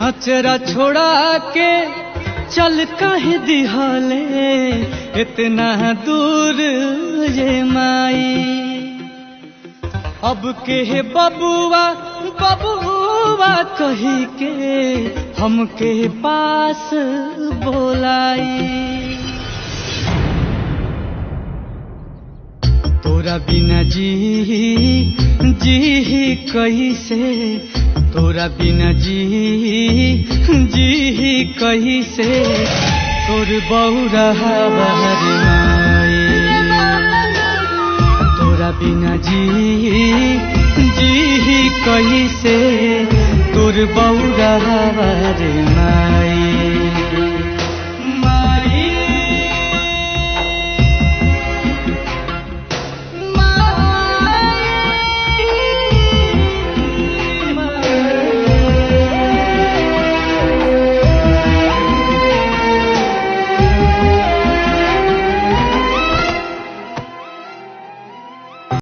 अचरा छोड़ा के चल काहे दिहले इतना दूर ये माई। अब के बबुआ बबुआ कही के हमके पास बोलाई। तोरा बिना जी कैसे, तोरा बिना जी कैसे, तोर बौरा बहर माई। तोरा बिना जी कैसे, तोर बौरा बहर माई।